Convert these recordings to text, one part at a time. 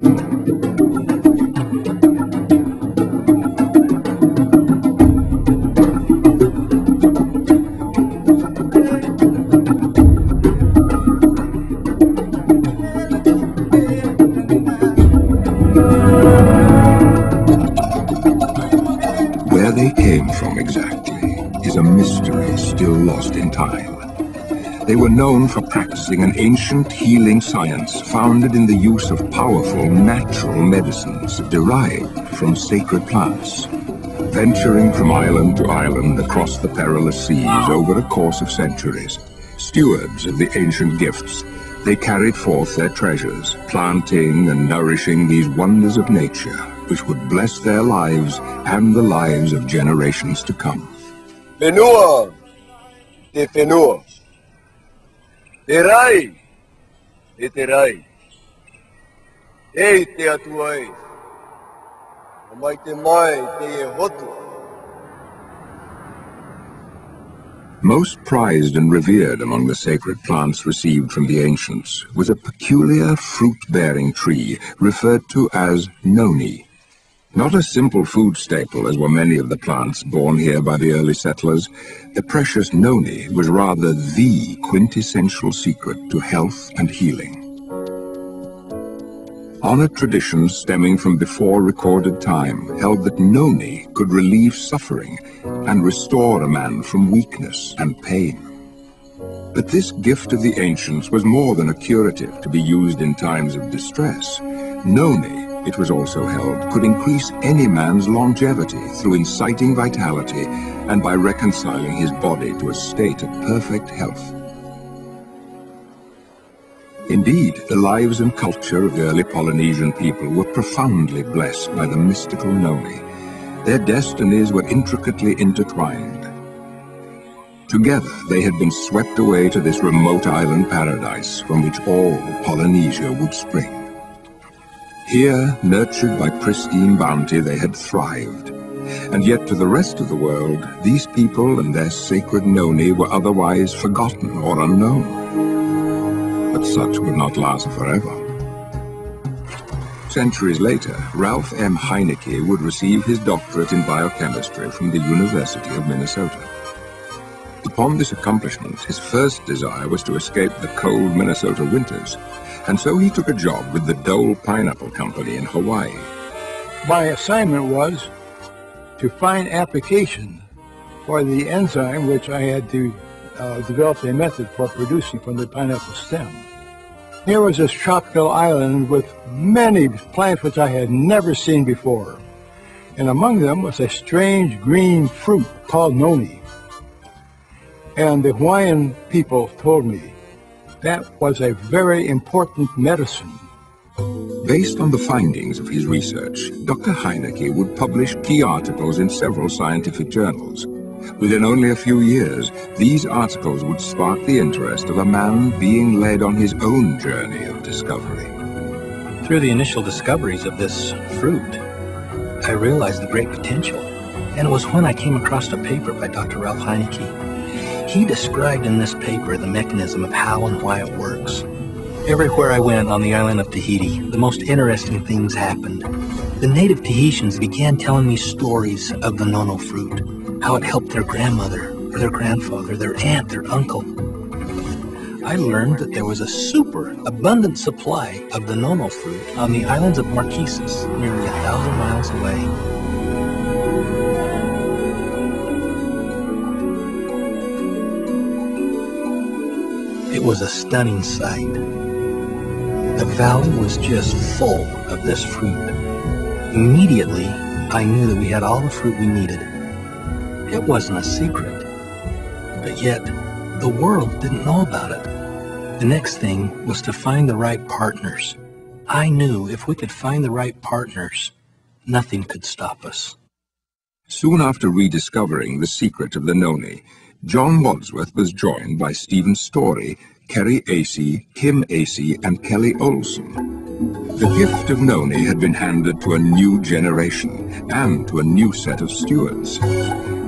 Where they came from exactly is a mystery still lost in time. They were known for practicing an ancient healing science founded in the use of powerful natural medicines derived from sacred plants. Venturing from island to island across the perilous seas over a course of centuries, stewards of the ancient gifts, they carried forth their treasures, planting and nourishing these wonders of nature, which would bless their lives and the lives of generations to come. Fenua, te fenua. Terai, te terai. Ei te atuai. Mai te mai, te hotu. Most prized and revered among the sacred plants received from the ancients was a peculiar fruit-bearing tree referred to as noni. Not a simple food staple, as were many of the plants born here by the early settlers, the precious noni was rather the quintessential secret to health and healing. Honored traditions stemming from before recorded time held that noni could relieve suffering and restore a man from weakness and pain. But this gift of the ancients was more than a curative to be used in times of distress. Noni, it was also held, could increase any man's longevity through inciting vitality and by reconciling his body to a state of perfect health. Indeed, the lives and culture of the early Polynesian people were profoundly blessed by the mystical noni. Their destinies were intricately intertwined. Together, they had been swept away to this remote island paradise from which all Polynesia would spring. Here, nurtured by pristine bounty, they had thrived. And yet to the rest of the world, these people and their sacred noni were otherwise forgotten or unknown. But such would not last forever. Centuries later, Ralph M. Heineke would receive his doctorate in biochemistry from the University of Minnesota. Upon this accomplishment, his first desire was to escape the cold Minnesota winters, and so he took a job with the Dole Pineapple Company in Hawaii. My assignment was to find application for the enzyme which I had to develop a method for producing from the pineapple stem. Here was this tropical island with many plants which I had never seen before, and among them was a strange green fruit called noni. And the Hawaiian people told me that was a very important medicine. Based on the findings of his research, Dr. Heineke would publish key articles in several scientific journals. Within only a few years, these articles would spark the interest of a man being led on his own journey of discovery. Through the initial discoveries of this fruit, I realized the great potential. And it was when I came across a paper by Dr. Ralph Heineke. He described in this paper the mechanism of how and why it works. Everywhere I went on the island of Tahiti, the most interesting things happened. The native Tahitians began telling me stories of the nono fruit, how it helped their grandmother, or their grandfather, their aunt, their uncle. I learned that there was a super abundant supply of the nono fruit on the islands of Marquesas, nearly 1,000 miles away. It was a stunning sight. The valley was just full of this fruit. Immediately, I knew that we had all the fruit we needed. It wasn't a secret, but yet the world didn't know about it. The next thing was to find the right partners. I knew if we could find the right partners, nothing could stop us. Soon after rediscovering the secret of the noni, John Wadsworth was joined by Stephen Story, Kerry Acey, Kim Acey, and Kelly Olson. The gift of noni had been handed to a new generation and to a new set of stewards.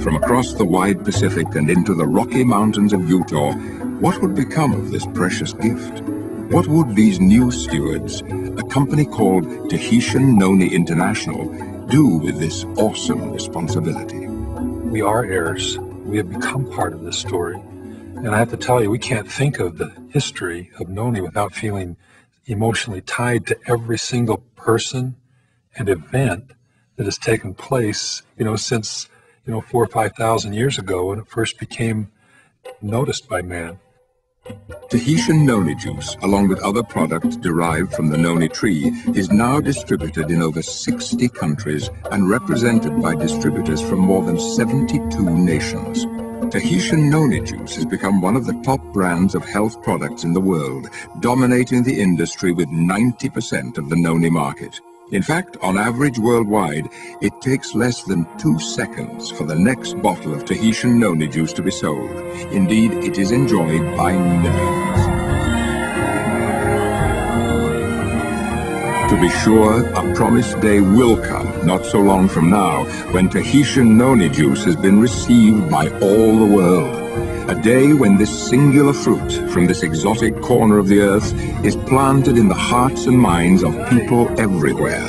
From across the wide Pacific and into the Rocky Mountains of Utah, what would become of this precious gift? What would these new stewards, a company called Tahitian Noni International, do with this awesome responsibility? We are heirs. We have become part of this story. And I have to tell you, we can't think of the history of Noni without feeling emotionally tied to every single person and event that has taken place, since, 4,000 or 5,000 years ago when it first became noticed by man. Tahitian noni juice, along with other products derived from the noni tree, is now distributed in over 60 countries and represented by distributors from more than 72 nations. Tahitian noni juice has become one of the top brands of health products in the world, dominating the industry with 90% of the noni market. In fact, on average worldwide, it takes less than 2 seconds for the next bottle of Tahitian noni juice to be sold. Indeed, it is enjoyed by millions. To be sure, a promised day will come, not so long from now, when Tahitian noni juice has been received by all the world. A day when this singular fruit from this exotic corner of the earth is planted in the hearts and minds of people everywhere.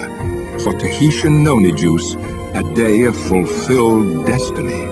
For Tahitian noni juice, a day of fulfilled destiny.